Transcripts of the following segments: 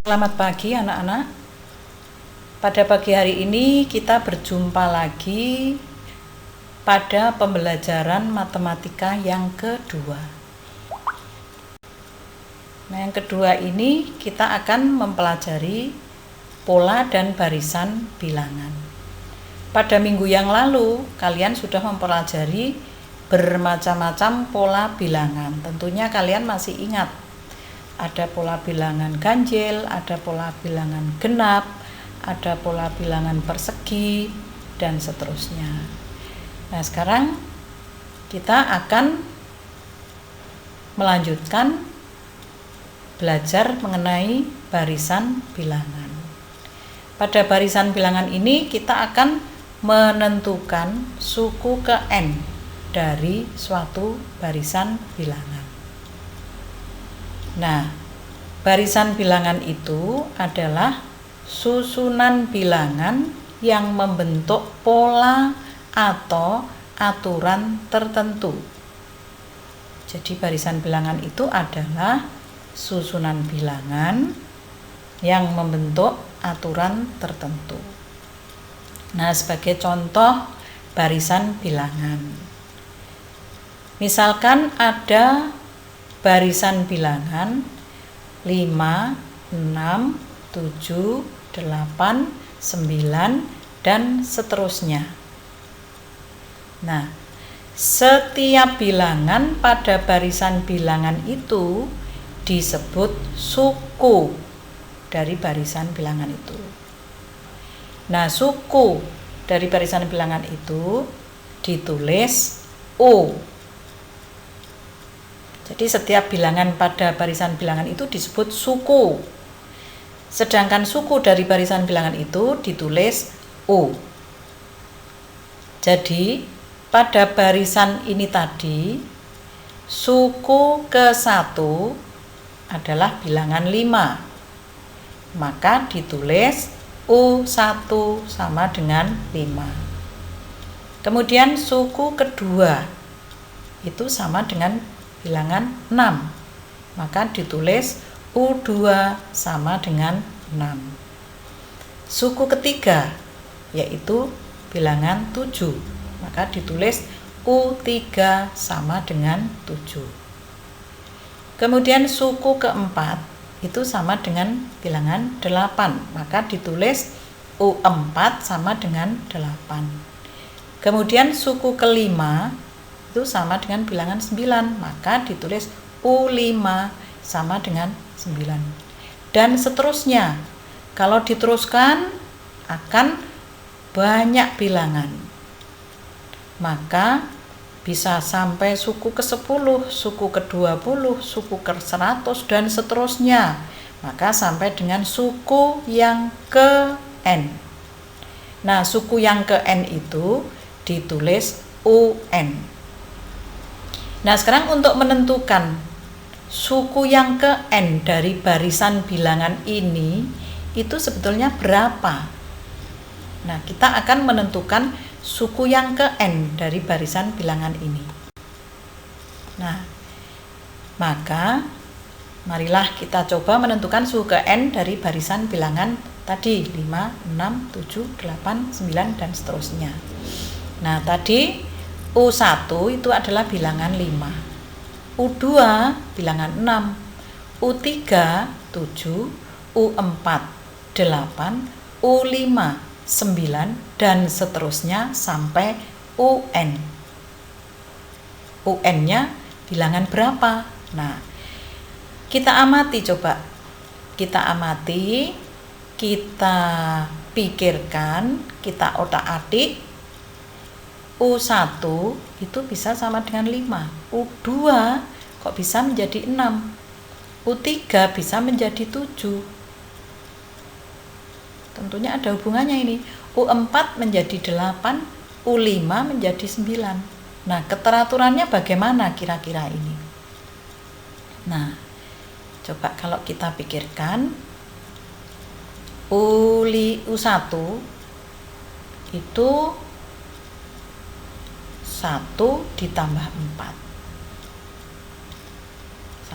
Selamat pagi anak-anak. Pada pagi hari ini kita berjumpa lagi pada pembelajaran matematika yang kedua. Nah, yang kedua ini kita akan mempelajari pola dan barisan bilangan. Pada minggu yang lalu kalian sudah mempelajari bermacam-macam pola bilangan. Tentunya kalian masih ingat. Ada pola bilangan ganjil, ada pola bilangan genap, ada pola bilangan persegi, dan seterusnya. Nah, sekarang kita akan melanjutkan belajar mengenai barisan bilangan. Pada barisan bilangan ini kita akan menentukan suku ke N dari suatu barisan bilangan. Nah, barisan bilangan itu adalah susunan bilangan yang membentuk pola atau aturan tertentu. Jadi barisan bilangan itu adalah susunan bilangan yang membentuk aturan tertentu. Nah, sebagai contoh barisan bilangan. Misalkan ada barisan bilangan 5, 6, 7, 8, 9, dan seterusnya. Nah, setiap bilangan pada barisan bilangan itu disebut suku dari barisan bilangan itu. Nah, suku dari barisan bilangan itu ditulis U. Jadi setiap bilangan pada barisan bilangan itu disebut suku. Sedangkan suku dari barisan bilangan itu ditulis U. Jadi pada barisan ini tadi suku ke-1 adalah bilangan 5. Maka ditulis U1 sama dengan 5. Kemudian suku kedua itu sama dengan bilangan 6, maka ditulis U2 sama dengan 6. Suku ketiga yaitu bilangan 7, maka ditulis U3 sama dengan 7. Kemudian suku keempat itu sama dengan bilangan 8, maka ditulis U4 sama dengan 8. Kemudian suku kelima itu sama dengan bilangan 9, maka ditulis U5 sama dengan 9. Dan seterusnya. Kalau diteruskan akan banyak bilangan. Maka bisa sampai suku ke-10, suku ke-20, suku ke-100, dan seterusnya. Maka sampai dengan suku yang ke N. Nah, suku yang ke N itu ditulis UN. Nah, sekarang untuk menentukan suku yang ke N dari barisan bilangan ini itu sebetulnya berapa? Nah, kita akan menentukan suku yang ke N dari barisan bilangan ini. Nah, maka marilah kita coba menentukan suku ke N dari barisan bilangan tadi 5, 6, 7, 8, 9, dan seterusnya. Nah, tadi U1 itu adalah bilangan 5, U2 bilangan 6, U3 7, U4 8, U5 9, dan seterusnya sampai UN. UN-nya bilangan berapa? Nah, kita amati coba. Kita amati, kita pikirkan, kita otak-atik. U1 itu bisa sama dengan 5, U2 kok bisa menjadi 6, U3 bisa menjadi 7. Tentunya ada hubungannya ini. U4 menjadi 8, U5 menjadi 9. Nah, keteraturannya bagaimana kira-kira ini? Nah, coba kalau kita pikirkan, U1 itu 1 ditambah 4.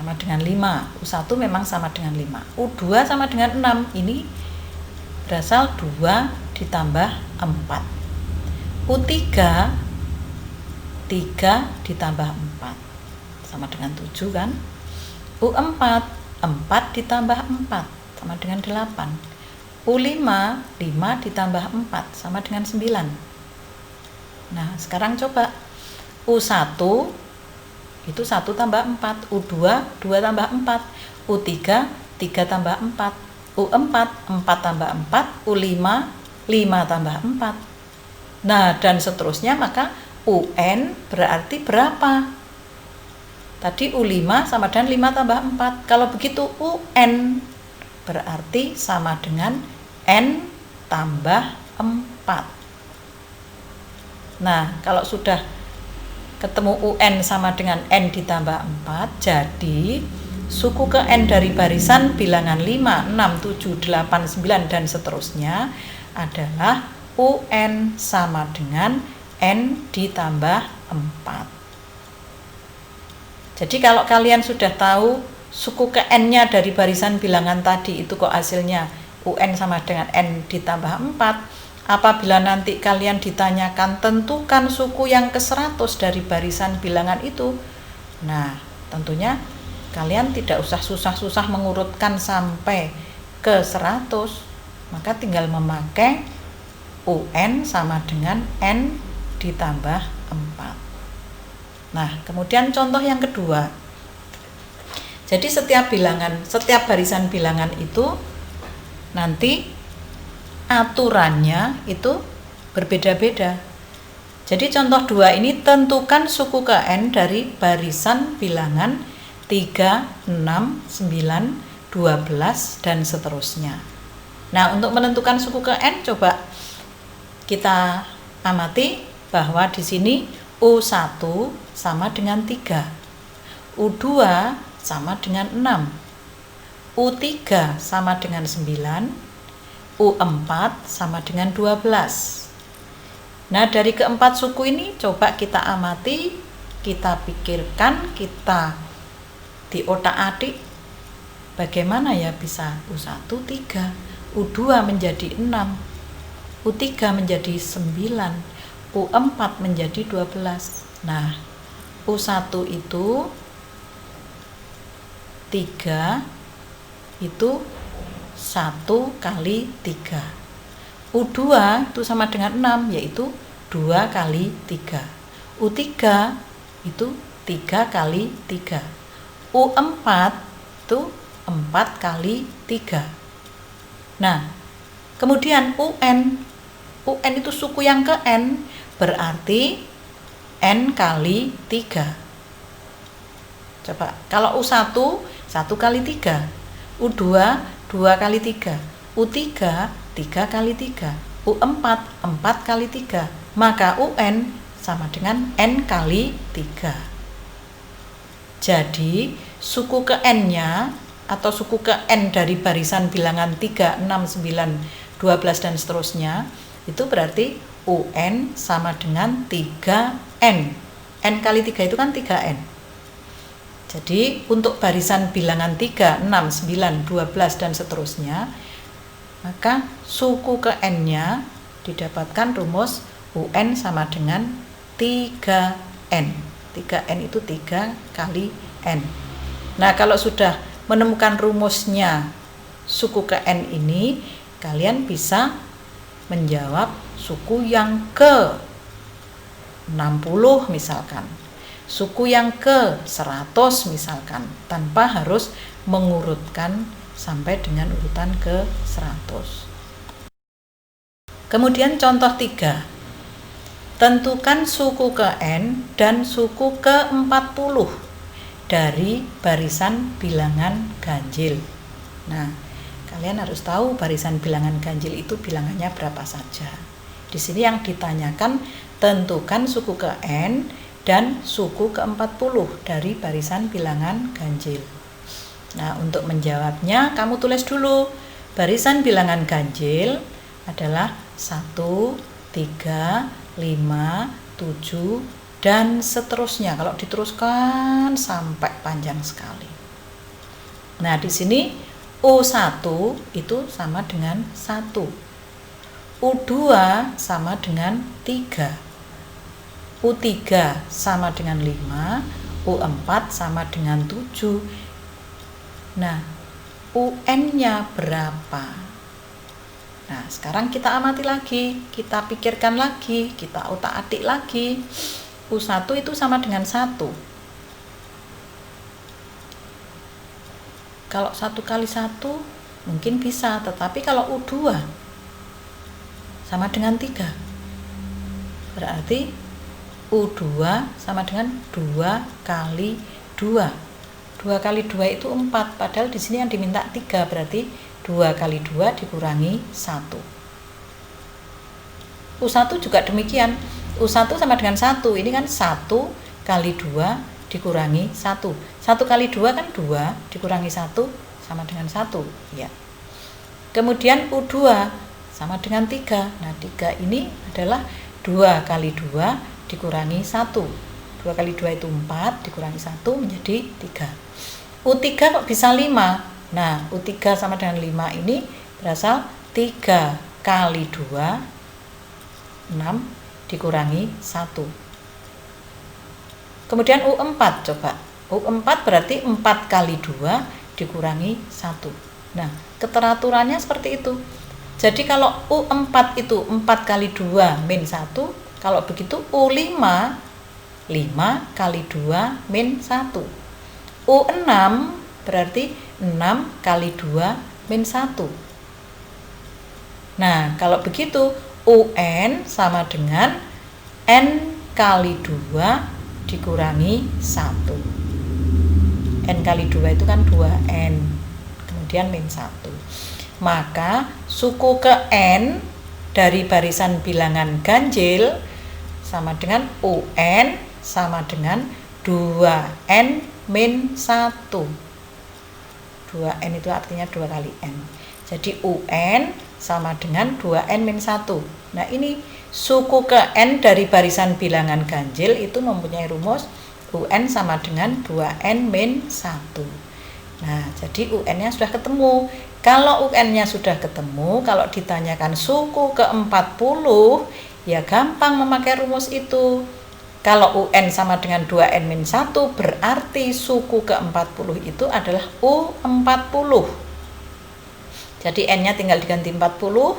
sama dengan 5. U1 memang sama dengan 5. U2 sama dengan 6. Ini berasal 2 ditambah 4. U3 3 ditambah 4 sama dengan 7 kan. U4 4 ditambah 4 sama dengan 8. U5 5 ditambah 4 sama dengan 9. Nah sekarang coba U1 itu 1 tambah 4, U2 2 tambah 4, U3 3 tambah 4, U4 4 tambah 4, U5 5 tambah 4. Nah dan seterusnya, maka UN berarti berapa? Tadi U5 sama dengan 5 tambah 4. Kalau begitu UN berarti sama dengan N tambah 4. Nah kalau sudah ketemu UN sama dengan N ditambah 4, jadi suku ke N dari barisan bilangan 5, 6, 7, 8, 9 dan seterusnya adalah UN sama dengan N ditambah 4. Jadi kalau kalian sudah tahu suku ke N-nya dari barisan bilangan tadi itu kok hasilnya UN sama dengan N ditambah 4, apabila nanti kalian ditanyakan tentukan suku yang ke-100 dari barisan bilangan itu, nah tentunya kalian tidak usah susah-susah mengurutkan sampai ke 100, maka tinggal memakai UN sama dengan N ditambah 4. Nah kemudian contoh yang kedua, jadi setiap barisan bilangan itu nanti aturannya itu berbeda-beda. Jadi contoh 2 ini, tentukan suku ke N dari barisan bilangan 3, 6, 9, 12 dan seterusnya. Nah untuk menentukan suku ke N, coba kita amati bahwa di sini U1 sama dengan 3, U2 sama dengan 6, U3 sama dengan 9, U4 sama dengan 12. Nah dari keempat suku ini coba kita amati, kita pikirkan, kita di otak-atik bagaimana ya bisa U1 3, U2 menjadi 6, U3 menjadi 9, U4 menjadi 12. Nah U1 itu 3 itu 1 kali 3, U2 itu sama dengan 6 yaitu 2 kali 3, U3 itu 3 kali 3, U4 itu 4 kali 3. Nah kemudian UN itu suku yang ke N berarti N kali 3. Coba kalau U1 1 kali 3, U2 2 kali 3, U3 3 kali 3, U4 4 kali 3, maka UN sama dengan N kali 3. Jadi suku ke N-nya atau suku ke N dari barisan bilangan 3, 6, 9, 12 dan seterusnya itu berarti UN sama dengan 3N. N kali 3 itu kan 3N. Jadi untuk barisan bilangan 3, 6, 9, 12 dan seterusnya, maka suku ke N-nya didapatkan rumus UN sama dengan 3N. 3N itu 3 kali N. Nah kalau sudah menemukan rumusnya suku ke N ini, kalian bisa menjawab suku yang ke 60 misalkan, suku yang ke 100 misalkan, tanpa harus mengurutkan sampai dengan urutan ke 100. Kemudian contoh 3, tentukan suku ke N dan suku ke 40 dari barisan bilangan ganjil. Nah kalian harus tahu barisan bilangan ganjil itu bilangannya berapa saja. Di sini yang ditanyakan tentukan suku ke N dan suku ke 40 dari barisan bilangan ganjil. Nah untuk menjawabnya kamu tulis dulu. Barisan bilangan ganjil adalah 1, 3, 5, 7 dan seterusnya. Kalau diteruskan sampai panjang sekali. Nah, di sini U1 itu sama dengan 1. U2 sama dengan 3. U3 sama dengan 5. U4 sama dengan 7. Nah, UN-nya berapa? Nah, sekarang kita amati lagi, kita pikirkan lagi, kita otak-atik lagi. U1 itu sama dengan 1. Kalau 1 kali 1 mungkin bisa, tetapi kalau U2 sama dengan 3. Berarti U2 sama dengan 2 kali 2. 2 kali 2 itu 4, padahal di sini yang diminta 3, berarti 2 kali 2 dikurangi 1. U1 juga demikian. U1 sama dengan 1, ini kan 1 kali 2 dikurangi 1. 1 kali 2 kan 2, dikurangi 1 sama dengan 1. Ya. Kemudian U2 sama dengan 3. Nah, 3 ini adalah 2 kali 2 dikurangi 1. 2 kali 2 itu 4, dikurangi 1 menjadi 3. U3 kok bisa 5? Nah, U3 sama dengan 5 ini berasal 3 kali 2, 6 dikurangi 1. Kemudian U4 coba. U4 berarti 4 kali 2 dikurangi 1. Nah, keteraturannya seperti itu. Jadi kalau U4 itu 4 kali 2 min 1, kalau begitu U5 5 kali 2 min 1. U6 berarti 6 kali 2 min 1. Nah, kalau begitu UN sama dengan N kali 2 dikurangi 1. N kali 2 itu kan 2N, kemudian min 1. Maka suku ke N dari barisan bilangan ganjil sama dengan UN sama dengan 2N min 1. 2N itu artinya 2 kali N. Jadi UN sama dengan 2N min 1. Nah, ini suku ke N dari barisan bilangan ganjil itu mempunyai rumus UN sama dengan 2N min 1. Nah, jadi UN-nya sudah ketemu. Kalau UN-nya sudah ketemu, kalau ditanyakan suku ke-40, ya gampang memakai rumus itu. Kalau UN sama dengan 2N min 1, berarti suku ke-40 itu adalah U40. Jadi N-nya tinggal diganti 40.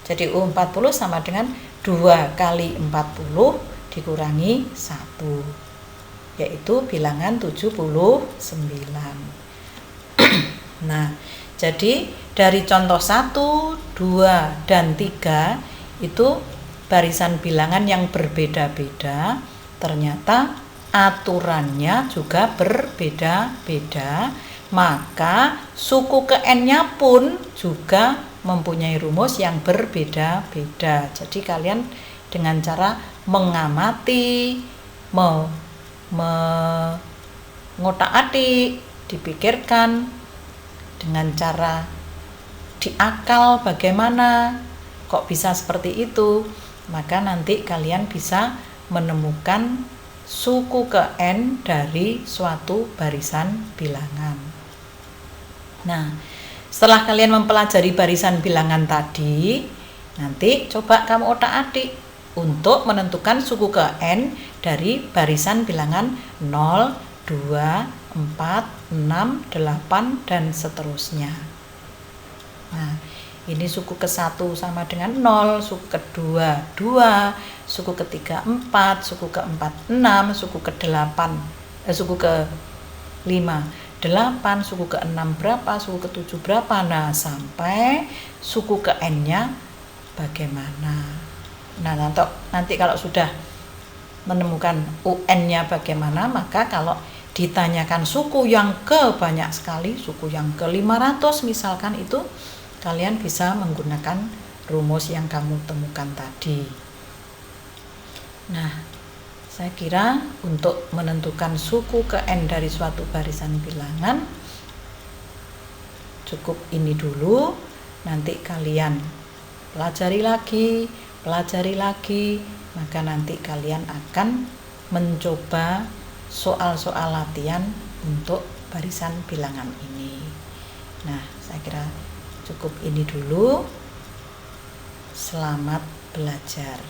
Jadi U40 sama dengan 2 kali 40 dikurangi 1. Yaitu bilangan 79. Nah, jadi dari contoh 1, 2, dan 3 itu barisan bilangan yang berbeda-beda, ternyata aturannya juga berbeda-beda, maka suku ke N-nya pun juga mempunyai rumus yang berbeda-beda. Jadi kalian dengan cara mengamati, mengotak-atik, dipikirkan dengan cara diakal bagaimana kok bisa seperti itu, maka nanti kalian bisa menemukan suku ke N dari suatu barisan bilangan. Nah, setelah kalian mempelajari barisan bilangan tadi, nanti coba kamu otak-atik untuk menentukan suku ke N dari barisan bilangan 0, 2, 4, 6, 8, dan seterusnya. Nah, ini suku ke-1 sama dengan 0, suku ke-2 2, suku ke-3 4, suku ke-4 6, suku ke-8 suku ke-5 8, suku ke-6 berapa, suku ke-7 berapa. Nah, sampai suku ke N-nya bagaimana. Nah, nanti kalau sudah menemukan UN-nya bagaimana, maka kalau ditanyakan suku yang ke banyak sekali, suku yang ke 500 misalkan, itu kalian bisa menggunakan rumus yang kamu temukan tadi. Nah, saya kira untuk menentukan suku ke N dari suatu barisan bilangan cukup ini dulu. Nanti kalian pelajari lagi, maka nanti kalian akan mencoba soal-soal latihan untuk barisan bilangan ini. Nah, saya kira cukup ini dulu. Selamat belajar.